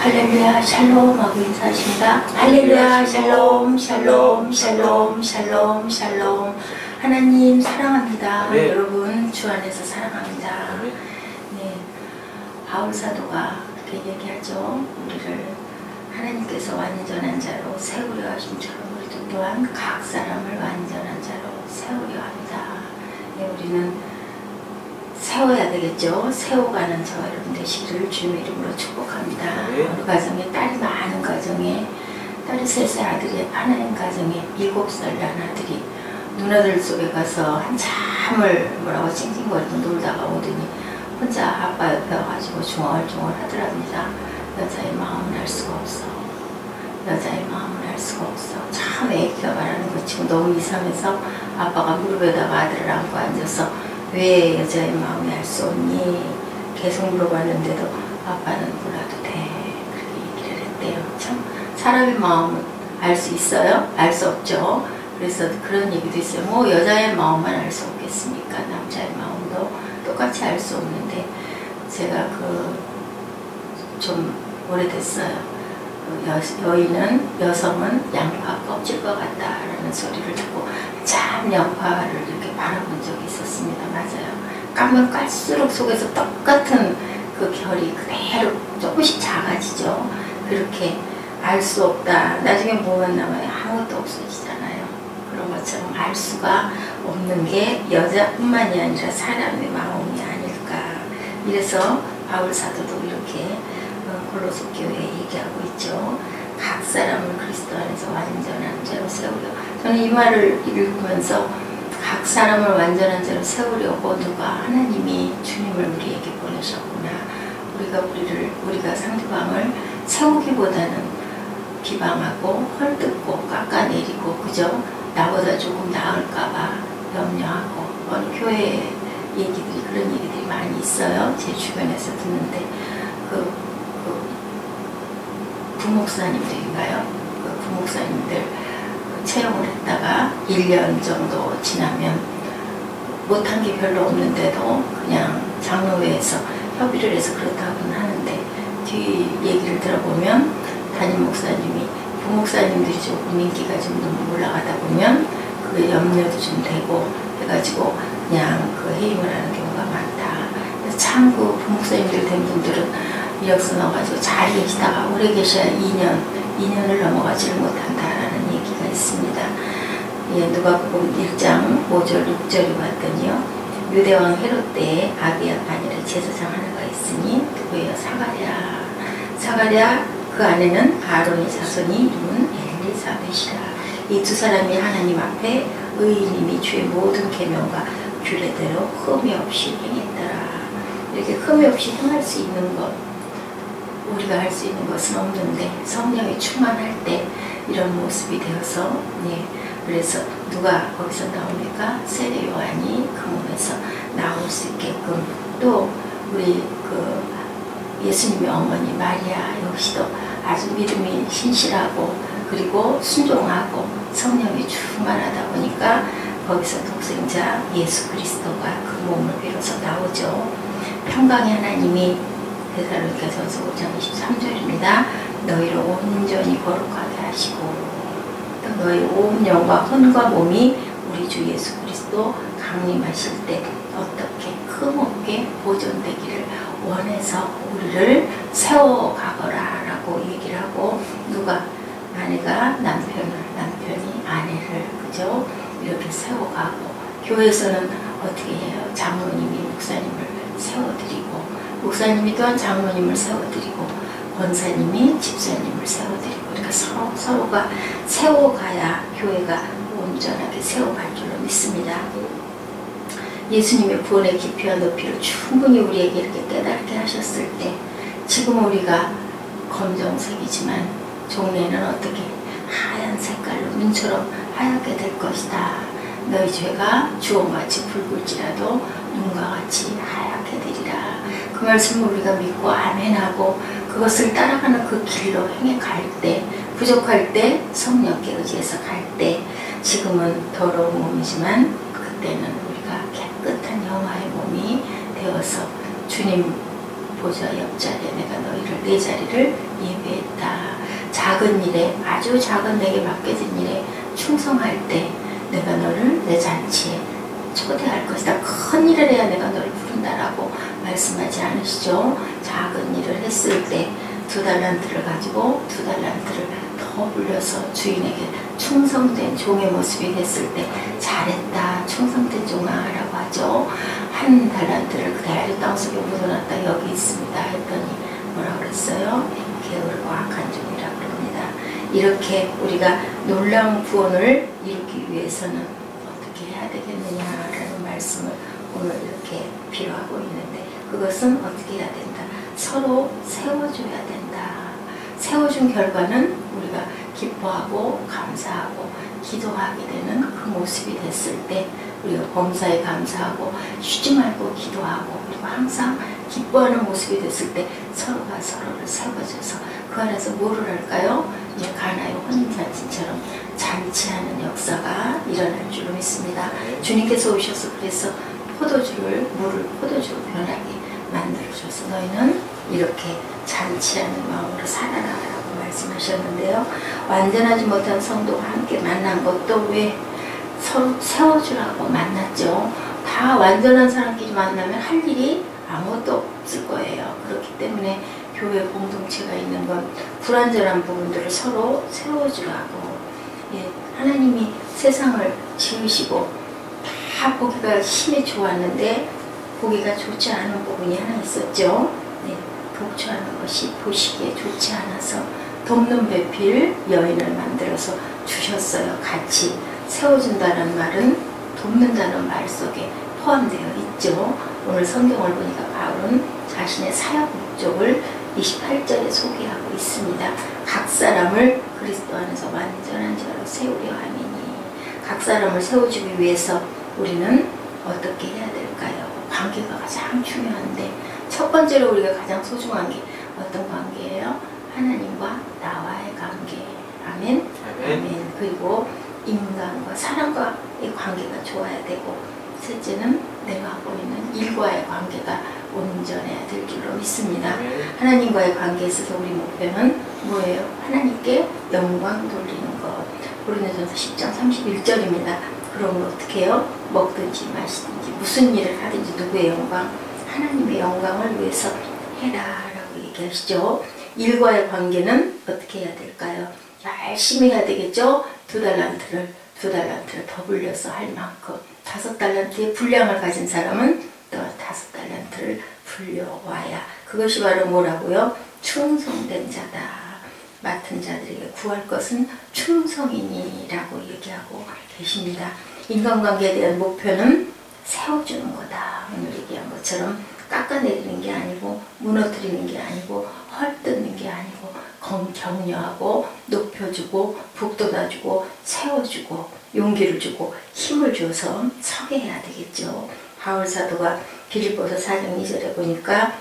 할렐루야 샬롬 하고 인사하십니다. 할렐루야 샬롬 샬롬 샬롬 샬롬 샬롬. 하나님 사랑합니다. 네. 여러분 주 안에서 사랑합니다. 네, 바울 사도가 그렇게 얘기하죠. 우리를 하나님께서 완전한 자로 세우려 하심처럼 우리도 또한 각 사람을 완전한 자로 세우려 합니다. 네, 우리는 세워야 되겠죠. 세워가는 저와 여러분 되시기를 주님의 이름으로 축복합니다. 네. 우리 가정에 딸이 많은 가정에 딸이 3살 아들이 하나인 가정에 7살 난 아들이 누나들 속에 가서 한참을 뭐라고 찡찡거리고 놀다가 오더니 혼자 아빠 옆에 와가지고 중얼중얼 하더랍니다. 여자의 마음은 알 수가 없어. 여자의 마음은 알 수가 없어. 참 애기가 말하는 거 지금 너무 이상해서 아빠가 무릎에다가 아들을 안고 앉아서 왜 여자의 마음이 알 수 없니? 계속 물어봤는데도 아빠는 몰라도 돼. 그렇게 얘기를 했대요. 참 사람의 마음은 알 수 있어요? 알 수 없죠. 그래서 그런 얘기도 있어요. 뭐 여자의 마음만 알 수 없겠습니까? 남자의 마음도 똑같이 알 수 없는데 제가 좀 오래됐어요. 여성은 양파 껍질과 같다라는 소리를 듣고 참 양파를 이렇게 바라본 적이 있었습니다. 맞아요. 까면 깔수록 속에서 똑같은 그 결이 그대로 조금씩 작아지죠. 그렇게 알 수 없다. 나중에 뭐만 남아요? 아무것도 없어지잖아요. 그런 것처럼 알 수가 없는 게 여자뿐만이 아니라 사람의 마음이 아닐까. 이래서 바울 사도도 이렇게 골로새 교회에 얘기하고 있죠. 각 사람을 그리스도 안에서 완전한 자로 세우려. 저는 이 말을 읽으면서 각 사람을 완전한 자로 세우려고 누가 하나님이 주님을 우리에게 보내셨구나. 우리가 상대방을 세우기보다는 비방하고 헐뜯고 깎아내리고 그저 나보다 조금 나을까봐 염려하고 어느 교회 얘기들이 그런 얘기들이 많이 있어요. 제 주변에서 듣는데 부목사님들인가요? 부목사님들 채용을 했다가 1년 정도 지나면 못한 게 별로 없는데도 그냥 장로회에서 협의를 해서 그렇다고는 하는데 뒤 얘기를 들어보면 담임 목사님이 부목사님들이 조금 인기가 좀 너무 올라가다 보면 그 염려도 좀 되고 해가지고 그냥 그 해임을 하는 경우가 많다. 참 그 부목사님들 된 분들은 이력서 넣어가지고 잘 계시다가 오래 계셔야 2년을 넘어가지를 못한다라는 얘기가 있습니다. 예, 누가복음 1장 5절 6절을 봤더니요. 유대왕 헤롯 때에 아비야 아니라 제사장 하나가 있으니 누구예요? 사가랴 그 안에는 아론의 자손이 이름은 엘리사벳이라. 이 두 사람이 하나님 앞에 의인임이 주의 모든 계명과 규례대로 흠이 없이 행했더라. 이렇게 흠이 없이 행할 수 있는 것, 우리가 할 수 있는 것은 없는데 성령이 충만할 때 이런 모습이 되어서 그래서 누가 거기서 나옵니까? 세례 요한이 그 몸에서 나올 수 있게끔 또 우리 예수님의 어머니 마리아 역시도 아주 믿음이 신실하고 그리고 순종하고 성령이 충만하다 보니까 거기서 독생자 예수 그리스도가 그 몸을 빌어서 나오죠. 평강의 하나님이 데살로니가전서 5장 23절입니다. 너희를 온전히 거룩하게 하시고 또 너희 온 영과 혼과 몸이 우리 주 예수 그리스도 강림하실 때 어떻게 흠없게 보존되기를 원해서 우리를 세워가거라 라고 얘기를 하고 누가 아내가 남편이 아내를 그죠? 이렇게 세워가고 교회에서는 어떻게 해요? 장로님이 목사님을 세워드리고 목사님이 또한 장로님을 세워드리고 권사님이 집사님을 세워드리고 그러니까 서로가 세워가야 교회가 온전하게 세워갈 줄로 믿습니다. 예수님의 구원의 깊이와 높이를 충분히 우리에게 이렇게 깨닫게 하셨을 때 지금 우리가 검정색이지만 종래에는 어떻게 하얀 색깔로 눈처럼 하얗게 될 것이다. 너희 죄가 주홍같이 붉을지라도 눈과 같이 하얗게 되리라. 그 말씀을 우리가 믿고 아멘하고 그것을 따라가는 그 길로 행해 갈 때 부족할 때 성령께 의지해서 갈 때 지금은 더러운 몸이지만 그때는 우리가 깨끗한 영화의 몸이 되어서 주님 보좌 옆자리에 내가 너희를 내 자리를 예비했다. 작은 일에, 아주 작은 내게 맡겨진 일에 충성할 때 내가 너를 내 잔치에 초대할 것이다. 큰 일을 해야 내가 너를 부른다라고 말씀하지 않으시죠? 작은 일을 했을 때 2달란트를 가지고 2달란트를 더 불려서 주인에게 충성된 종의 모습이 됐을 때 잘했다, 충성된 종아라고 하죠. 1달란트를 그대로 땅속에 묻어놨다. 여기 있습니다 했더니 뭐라고 그랬어요? 게으르고 악한 종이라고 그럽니다. 이렇게 우리가 놀라운 구원을 이루기 위해서는 어떻게 해야 되겠느냐라는 말씀을 오늘 이렇게 필요하고 있는데, 그것은 어떻게 해야 된다? 서로 세워줘야 된다. 세워준 결과는 우리가 기뻐하고 감사하고 기도하게 되는 그 모습이 됐을 때 우리가 범사에 감사하고 쉬지 말고 기도하고 그리고 항상 기뻐하는 모습이 됐을 때 서로가 서로를 세워줘서 그 안에서 뭐를 할까요? 이제 가나의 혼인잔치처럼 잔치하는 역사가 일어날 줄로 믿습니다. 주님께서 오셔서 그래서 물을 포도주로 변하게 만들어줘서 너희는 이렇게 잔치하는 마음으로 살아라라고 말씀하셨는데요. 완전하지 못한 성도가 함께 만난 것도 왜 서로 세워주라고 만났죠. 다 완전한 사람끼리 만나면 할 일이 아무것도 없을 거예요. 그렇기 때문에 교회 공동체가 있는 건 불완전한 부분들을 서로 세워주라고. 예, 하나님이 세상을 지으시고 다 보기가 힘이 좋았는데 보기가 좋지 않은 부분이 하나 있었죠. 네, 독초하는 것이 보시기에 좋지 않아서 돕는 배필 여인을 만들어서 주셨어요. 같이 세워준다는 말은 돕는다는 말 속에 포함되어 있죠. 오늘 성경을 보니까 바울은 자신의 사역 목적을 28절에 소개하고 있습니다. 각 사람을 그리스도 안에서 완전한 자로 세우려 함이니. 각 사람을 세워주기 위해서 우리는 어떻게 해야 될까요? 관계가 가장 중요한데 첫 번째로 우리가 가장 소중한 게 어떤 관계예요? 하나님과 나와의 관계. 아멘. 아멘. 그리고 인간과 사람과의 관계가 좋아야 되고, 셋째는 내가 하고 있는 일과의 관계가 온전해야 될 줄로 믿습니다. 하나님과의 관계에 있어서 우리 목표는 뭐예요? 하나님께 영광 돌리는 것. 고린도전서 10장 31절입니다. 그러면 어떻게 해요? 먹든지 마시든지 무슨 일을 하든지 누구의 영광? 하나님의 영광을 위해서 해라라고 얘기하시죠. 일과의 관계는 어떻게 해야 될까요? 열심히 해야 되겠죠. 2달란트를 더 불려서 할 만큼 5달란트의 분량을 가진 사람은 또 5달란트를 불려와야, 그것이 바로 뭐라고요? 충성된 자다. 맡은 자들에게 구할 것은 충성이니라고 얘기하고 계십니다. 인간관계에 대한 목표는 세워주는 거다. 오늘 얘기한 것처럼 깎아내리는 게 아니고 무너뜨리는 게 아니고 헐뜯는 게 아니고 격려하고 높여주고 북돋아주고 세워주고 용기를 주고 힘을 줘서 서게 해야 되겠죠. 바울 사도가 빌립보서 4장 2절에 보니까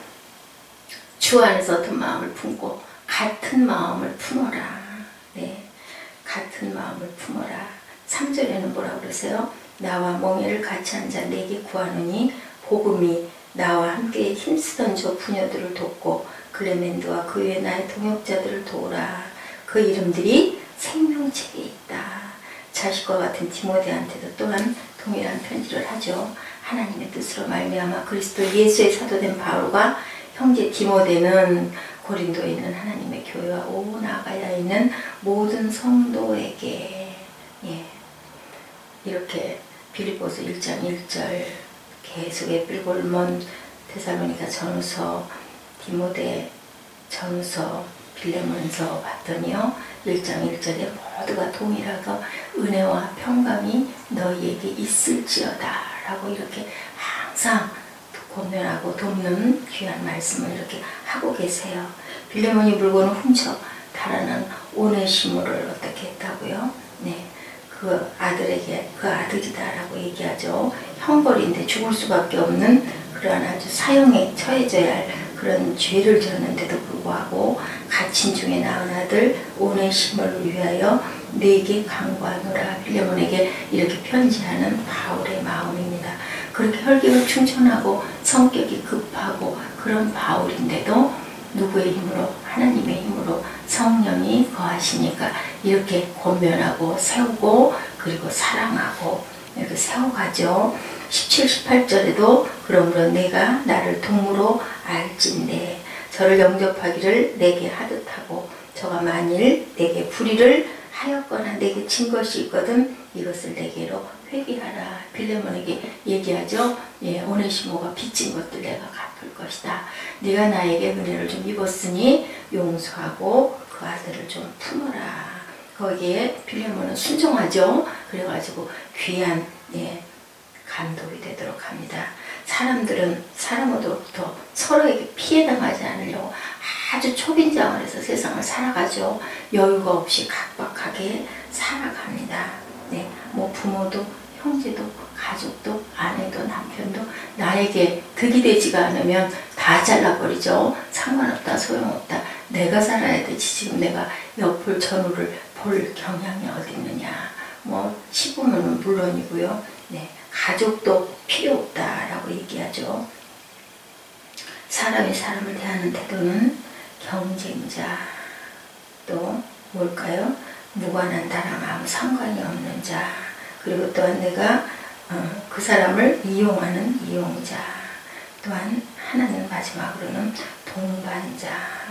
주 안에서 어떤 마음을 품고 같은 마음을 품어라. 네, 같은 마음을 품어라. 3절에는 뭐라고 그러세요? 나와 멍에를 같이 한 자 내게 구하노니 복음이 나와 함께 힘쓰던 저 부녀들을 돕고 클레멘드와 그 외 나의 동역자들을 도우라. 그 이름들이 생명책에 있다. 자식과 같은 디모데한테도 또한 동일한 편지를 하죠. 하나님의 뜻으로 말미암아 그리스도 예수의 사도된 바울과 형제 디모데는 고린도에 있는 하나님의 교회와 온 아가야에 있는 모든 성도에게, 예, 이렇게 빌립보서 1장 1절 계속 에필골몬 데살로니가 전후서 디모데 전후서 빌레몬서 봤더니요 1장 1절에 모두가 동일하고 은혜와 평강이 너희에게 있을지어다 라고 이렇게 항상 권면하고 돕는 귀한 말씀을 이렇게 하고 계세요. 빌레몬이 물건을 훔쳐 달아난 오네시모를 어떻게 했다고요? 네, 그 아들에게 그 아들이다라고 얘기하죠. 형벌인데 죽을 수밖에 없는 그러한 아주 사형에 처해져야 할 그런 죄를 지었는데도 불구하고 갇힌 중에 낳은 아들 오네시모를 위하여 내게 간구하노라. 빌레몬에게 이렇게 편지하는 바울의 마음입니다. 그렇게 혈기가 충천하고 성격이 급하고 그런 바울인데도 누구의 힘으로? 하나님의 힘으로 성령이 거하시니까 이렇게 권면하고 세우고 그리고 사랑하고 이렇게 세워가죠. 17, 18절에도 그러므로 내가 나를 동무로 알진대 저를 영접하기를 내게 하듯 하고 저가 만일 내게 불의를 하였거나 내게 진 것이 있거든 이것을 내게로 회개하라. 빌레몬에게 얘기하죠. 예, 오네시모가 빚진 것들 내가 갚을 것이다. 네가 나에게 은혜를 좀 입었으니 용서하고 그 아들을 좀 품어라. 거기에 빌레몬은 순종하죠. 그래가지고 귀한 감독이 되도록 합니다. 사람들은 사람으로부터 서로에게 피해당하지 않으려고 아주 초긴장을 해서 세상을 살아가죠. 여유가 없이 각박하게 살아갑니다. 네, 뭐 부모도 형제도 가족도 아내도 남편도 나에게 득이 되지가 않으면 다 잘라버리죠. 상관없다 소용없다. 내가 살아야 되지 지금 내가 옆을 전후를 볼 경향이 어디 있느냐. 뭐 시부모는 물론이고요. 네, 가족도 필요 없다라고 얘기하죠. 사람이 사람을 대하는 태도는 경쟁자 또 뭘까요? 무관한 나랑 아무 상관이 없는 자 그리고 또한 내가 그 사람을 이용하는 이용자 또한 하나는 마지막으로는 동반자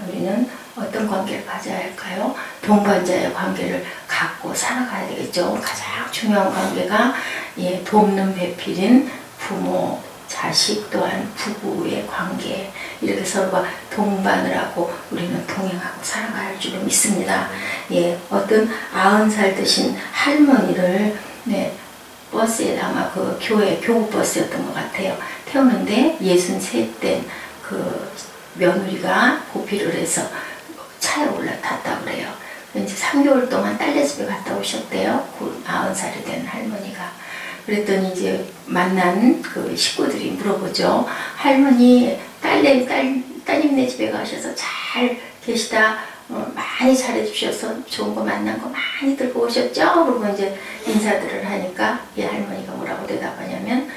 우리는 어떤 관계를 가져야 할까요? 동반자의 관계를 갖고 살아가야 되겠죠. 가장 중요한 관계가 돕는 배필인 부모 자식 또한 부부의 관계 이렇게 서로가 동반을 하고 우리는 동행하고 살아가야 할 줄로 믿습니다. 어떤 90살 드신 할머니를 버스에 아마 그 교회 교구 버스였던 것 같아요. 태우는데 63 된 그 며느리가 고피를 해서 차에 올라탔다고 그래요. 이제 3개월 동안 딸네 집에 갔다 오셨대요. 그 90살이 된 할머니가. 그랬더니 이제 만난 그 식구들이 물어보죠. 할머니 따님네 집에 가셔서 잘 계시다. 많이 잘해주셔서 좋은 거 만난 거 많이 들고 오셨죠? 그러고 이제 인사들을 하니까 이 할머니가 뭐라고 대답하냐면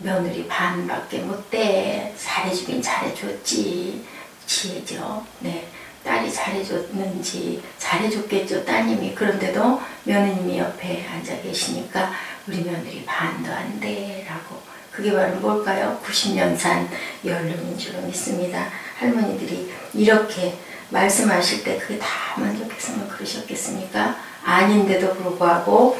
며느리 반밖에 못돼. 잘해주긴 잘해줬지. 지혜죠. 네. 딸이 잘해줬는지 잘해줬겠죠. 따님이. 그런데도 며느님이 옆에 앉아 계시니까 우리 며느리 반도 안 돼 라고. 그게 바로 뭘까요? 90년 산 연륜인 줄로 믿습니다. 할머니들이 이렇게 말씀하실 때 그게 다 만족해서만 그러셨겠습니까? 아닌데도 불구하고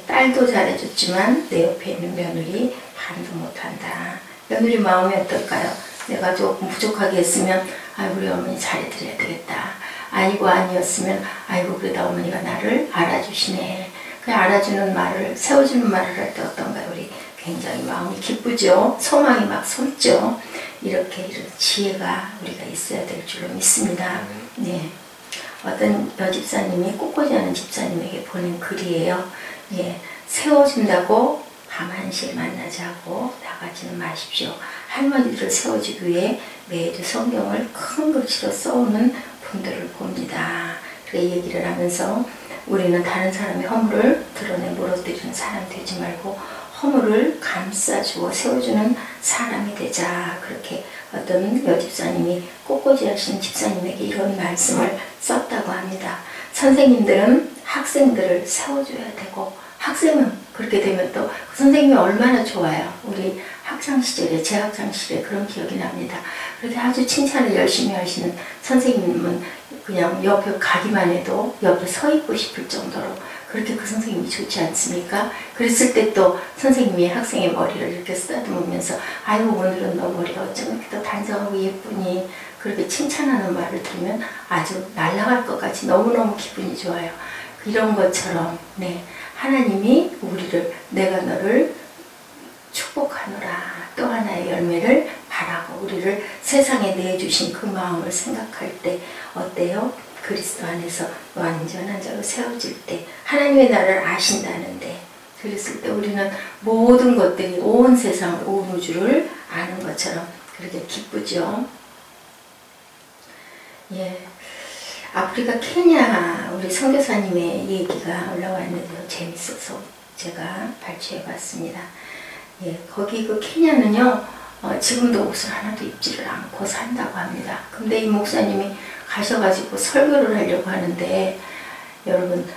딸도 잘해줬지만 내 옆에 있는 며느리 반도 못한다. 며느리 마음이 어떨까요? 내가 조금 부족하게 했으면 아이고 우리 어머니 잘해드려야 되겠다. 아니고 아니었으면 아이고 그래도 어머니가 나를 알아주시네. 그 알아주는 말을 세워주는 말을 할 때 어떤가요? 우리 굉장히 마음이 기쁘죠. 소망이 막 솟죠. 이렇게 이런 지혜가 우리가 있어야 될 줄로 믿습니다. 네. 어떤 여집사님이 꽃꽂이 하는 집사님에게 보낸 글이에요. 세워준다고 밤 1시에 만나자고 나가지는 마십시오. 할머니들을 세워주기 위해 매주 성경을 큰 글씨로 써오는 분들을 봅니다. 그래 얘기를 하면서 우리는 다른 사람의 허물을 드러내 물어뜨리는 사람 되지 말고 허물을 감싸주고 세워주는 사람이 되자. 그렇게 어떤 여집사님이 꽃꽂이 하신 집사님에게 이런 말씀을 썼다고 합니다. 선생님들은 학생들을 세워줘야 되고 학생은 그렇게 되면 또 그 선생님이 얼마나 좋아요. 우리 학창시절에 제 학창시절에 그런 기억이 납니다. 그렇게 아주 칭찬을 열심히 하시는 선생님은 그냥 옆에 가기만 해도 옆에 서 있고 싶을 정도로 그렇게 그 선생님이 좋지 않습니까? 그랬을 때 또 선생님이 학생의 머리를 이렇게 쓰다듬으면서 아이고 오늘은 너 머리가 어쩜 이렇게 또 단정하고 예쁘니 그렇게 칭찬하는 말을 들으면 아주 날아갈 것 같이 너무너무 기분이 좋아요. 이런 것처럼 하나님이 우리를 내가 너를 축복하노라 또 하나의 열매를 바라고 우리를 세상에 내주신 그 마음을 생각할 때 어때요? 그리스도 안에서 완전한 자로 세워질 때 하나님의 나를 아신다는데 그랬을 때 우리는 모든 것들이 온 세상을 온 우주를 아는 것처럼 그렇게 기쁘죠. 아프리카 케냐 우리 선교사님의 얘기가 올라와 있는데요. 재밌어서 제가 발췌해 봤습니다. 예, 거기 그 케냐는요, 지금도 옷을 하나도 입지를 않고 산다고 합니다. 근데 이 목사님이 가셔가지고 설교를 하려고 하는데, 여러분,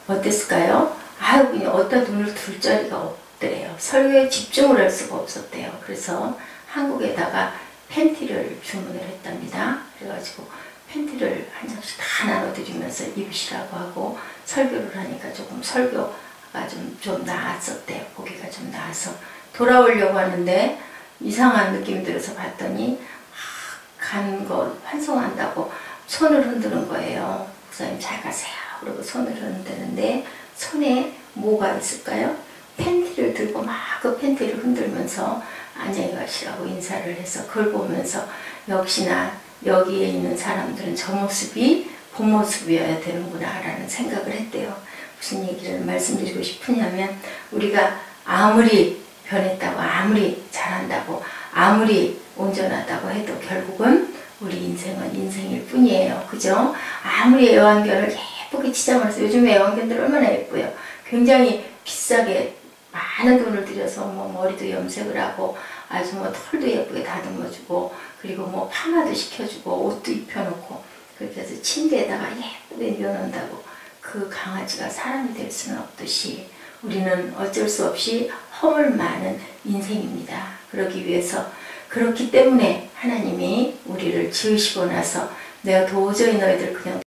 어땠을까요? 아유, 그냥 어디다 눈을 둘 자리가 없더래요. 설교에 집중을 할 수가 없었대요. 그래서 한국에다가 팬티를 주문을 했답니다. 그래가지고 팬티를 한 장씩 다 나눠드리면서 입으시라고 하고, 설교를 하니까 조금 설교가 좀 나았었대요. 보기가 좀 나아서 돌아오려고 하는데 이상한 느낌이 들어서 봤더니 간 거 환송한다고 손을 흔드는 거예요. 목사님 잘 가세요. 그리고 손을 흔드는데 손에 뭐가 있을까요? 팬티를 들고 막 그 팬티를 흔들면서 안녕히 가시라고 인사를 해서 그걸 보면서 역시나 여기에 있는 사람들은 저 모습이 본 모습이어야 되는구나 라는 생각을 했대요. 무슨 얘기를 말씀드리고 싶으냐면, 우리가 아무리 변했다고, 아무리 잘한다고, 아무리 온전하다고 해도 결국은 우리 인생은 인생일 뿐이에요. 그죠? 아무리 애완견을 예쁘게 치장을 해서, 요즘에 애완견들 얼마나 예뻐요. 굉장히 비싸게 많은 돈을 들여서 뭐 머리도 염색을 하고 아주 뭐 털도 예쁘게 다듬어주고, 그리고 뭐 파마도 시켜주고 옷도 입혀놓고, 그렇게 해서 침대에다가 예쁘게 뉘어놓는다고 그 강아지가 사람이 될 수는 없듯이 우리는 어쩔 수 없이 허물 많은 인생입니다. 그러기 위해서, 그렇기 때문에 하나님이 우리를 지으시고 나서 내가 도저히 너희들 그냥